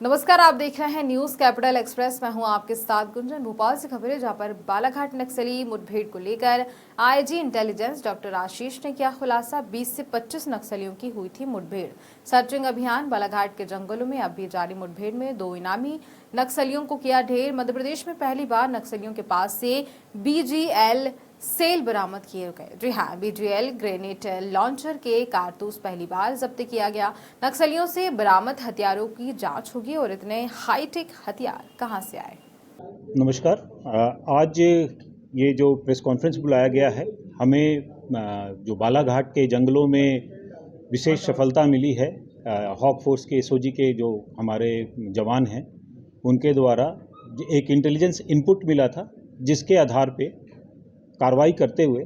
नमस्कार, आप देख रहे हैं न्यूज कैपिटल एक्सप्रेस। मैं हूं आपके साथ गुंजन। भोपाल से खबरें जहां पर बालाघाट नक्सली मुठभेड़ को लेकर आईजी इंटेलिजेंस डॉक्टर आशीष ने किया खुलासा। 20 से 25 नक्सलियों की हुई थी मुठभेड़। सर्चिंग अभियान बालाघाट के जंगलों में अब भी जारी। मुठभेड़ में 2 इनामी नक्सलियों को किया ढेर। मध्य प्रदेश में पहली बार नक्सलियों के पास से BGL सेल बरामद किए गए। जी हाँ, BGL ग्रेनेड लॉन्चर के कारतूस पहली बार जब्त किया गया। नक्सलियों से बरामद हथियारों की जांच होगी और इतने हाईटेक हथियार कहां से आए। नमस्कार। आज ये जो प्रेस कॉन्फ्रेंस बुलाया गया है, हमें जो बालाघाट के जंगलों में विशेष सफलता मिली है, हॉक फोर्स के SOG के जो हमारे जवान हैं उनके द्वारा एक इंटेलिजेंस इनपुट मिला था, जिसके आधार पे कार्रवाई करते हुए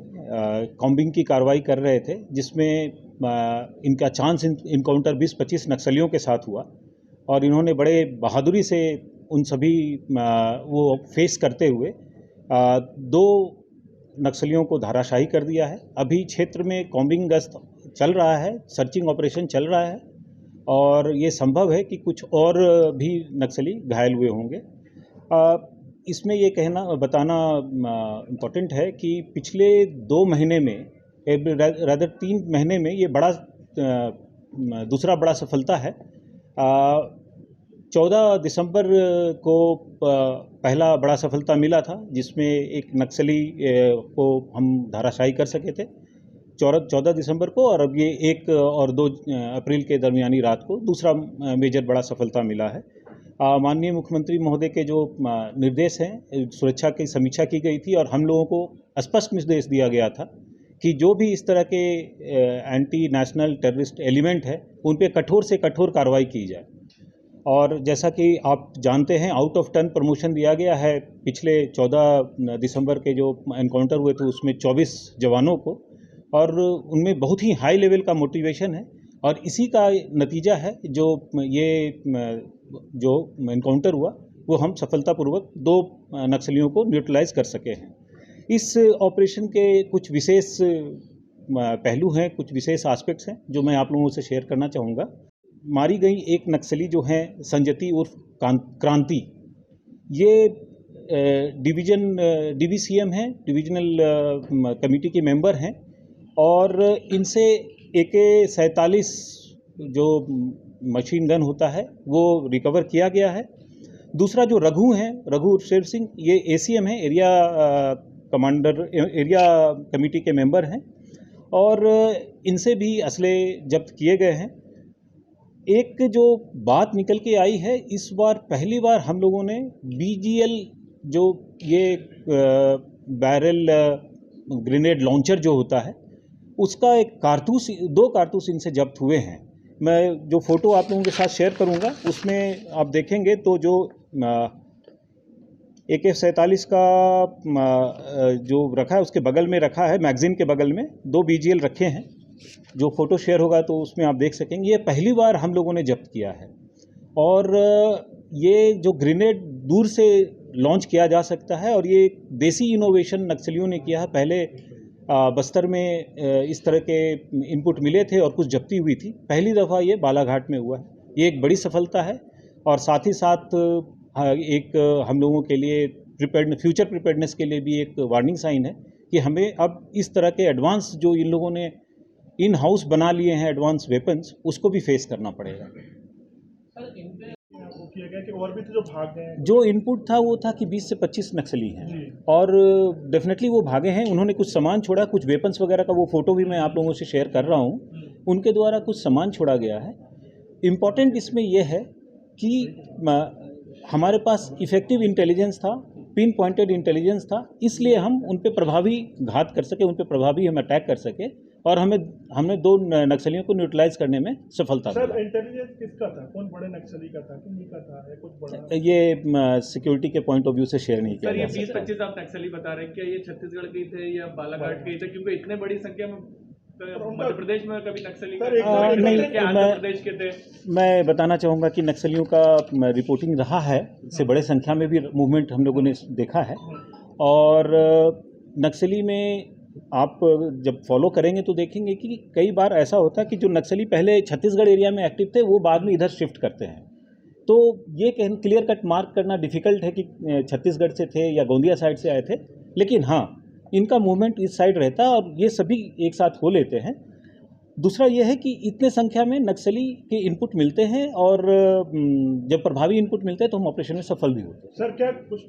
कॉम्बिंग की कार्रवाई कर रहे थे, जिसमें इनका चांस इनकाउंटर 20-25 नक्सलियों के साथ हुआ और इन्होंने बड़े बहादुरी से उन सभी वो फेस करते हुए 2 नक्सलियों को धाराशाही कर दिया है। अभी क्षेत्र में कॉम्बिंग गश्त चल रहा है, सर्चिंग ऑपरेशन चल रहा है और ये संभव है कि कुछ और भी नक्सली घायल हुए होंगे। इसमें ये बताना इम्पोर्टेंट है कि पिछले 2 महीने में, रादर 3 महीने में ये दूसरा बड़ा सफलता है। 14 दिसंबर को पहला बड़ा सफलता मिला था, जिसमें एक नक्सली को हम धाराशाही कर सके थे 14 दिसंबर को, और अब ये 1 और 2 अप्रैल के दरमियानी रात को दूसरा मेजर बड़ा सफलता मिला है। माननीय मुख्यमंत्री महोदय के जो निर्देश हैं, सुरक्षा की समीक्षा की गई थी और हम लोगों को स्पष्ट निर्देश दिया गया था कि जो भी इस तरह के एंटी नेशनल टेररिस्ट एलिमेंट है उन पे कठोर से कठोर कार्रवाई की जाए। और जैसा कि आप जानते हैं, आउट ऑफ टर्न प्रमोशन दिया गया है पिछले 14 दिसंबर के जो एनकाउंटर हुए थे उसमें 24 जवानों को, और उनमें बहुत ही हाई लेवल का मोटिवेशन है और इसी का नतीजा है जो एनकाउंटर हुआ वो हम सफलतापूर्वक 2 नक्सलियों को न्यूट्रलाइज कर सके हैं। इस ऑपरेशन के कुछ विशेष पहलू हैं, कुछ विशेष एस्पेक्ट्स हैं जो मैं आप लोगों से शेयर करना चाहूँगा। मारी गई एक नक्सली जो है संजती उर्फ क्रांति, ये DVCM हैं, डिविजनल कमेटी के मेंबर हैं और इनसे AK-47 जो मशीन गन होता है वो रिकवर किया गया है। दूसरा जो रघु शेर सिंह, ये ACM है, एरिया कमांडर, एरिया कमेटी के मेंबर हैं और इनसे भी असले जब्त किए गए हैं। एक जो बात निकल के आई है, इस बार पहली बार हम लोगों ने BGL जो ये बैरल ग्रेनेड लॉन्चर जो होता है उसका एक कारतूस, 2 कारतूस इनसे जब्त हुए हैं। मैं जो फ़ोटो आप लोगों के साथ शेयर करूंगा उसमें आप देखेंगे तो जो AK-47 का जो रखा है उसके बगल में रखा है, मैगजीन के बगल में 2 BGL रखे हैं। जो फ़ोटो शेयर होगा तो उसमें आप देख सकेंगे। ये पहली बार हम लोगों ने जब्त किया है और ये जो ग्रेनेड दूर से लॉन्च किया जा सकता है और ये देसी इनोवेशन नक्सलियों ने किया है। पहले बस्तर में इस तरह के इनपुट मिले थे और कुछ जब्ती हुई थी, पहली दफ़ा ये बालाघाट में हुआ है। ये एक बड़ी सफलता है और साथ ही साथ एक हम लोगों के लिए फ्यूचर प्रिपेयर्डनेस के लिए भी एक वार्निंग साइन है कि हमें अब इस तरह के एडवांस जो इन लोगों ने इन हाउस बना लिए हैं एडवांस वेपन्स, उसको भी फेस करना पड़ेगा। किया गया कि और भी तो जो भाग गए हैं, जो इनपुट था वो था कि 20 से 25 नक्सली हैं और डेफिनेटली वो भागे हैं। उन्होंने कुछ सामान छोड़ा, कुछ वेपन्स वगैरह का वो फ़ोटो भी मैं आप लोगों से शेयर कर रहा हूँ। उनके द्वारा कुछ सामान छोड़ा गया है। इम्पॉर्टेंट इसमें यह है कि हमारे पास इफ़ेक्टिव इंटेलिजेंस था, पिन पॉइंटेड इंटेलिजेंस था, इसलिए हम उन पे प्रभावी घात कर सके, उन पे प्रभावी हम अटैक कर सके और हमने 2 नक्सलियों को न्यूट्रलाइज करने में सफलता मिली। सर, इंटेलिजेंस किसका था? कौन बड़े नक्सली का था, किन्हीं का था या कुछ बड़ा? ये सिक्योरिटी के पॉइंट ऑफ व्यू से शेयर नहीं किया सर, ये जा सकता। 20-25 आप नक्सली बता रहे हैं, क्या ये छत्तीसगढ़ के थे या बालाघाट के थे? क्योंकि इतने बड़ी संख्या में मध्य प्रदेश में कभी नक्सली नहीं, क्या आंध्र प्रदेश के थे? मैं बताना चाहूँगा कि नक्सलियों का रिपोर्टिंग रहा है, इससे बड़े संख्या में भी मूवमेंट हम लोगों ने देखा है और नक्सली में आप जब फॉलो करेंगे तो देखेंगे कि कई बार ऐसा होता है कि जो नक्सली पहले छत्तीसगढ़ एरिया में एक्टिव थे वो बाद में इधर शिफ्ट करते हैं। तो ये क्लियर कट मार्क करना डिफ़िकल्ट है कि छत्तीसगढ़ से थे या गोंदिया साइड से आए थे, लेकिन हाँ इनका मूवमेंट इस साइड रहता है और ये सभी एक साथ हो लेते हैं। दूसरा ये है कि इतने संख्या में नक्सली के इनपुट मिलते हैं और जब प्रभावी इनपुट मिलते हैं तो हम ऑपरेशन में सफल भी होते हैं। सर क्या कुछ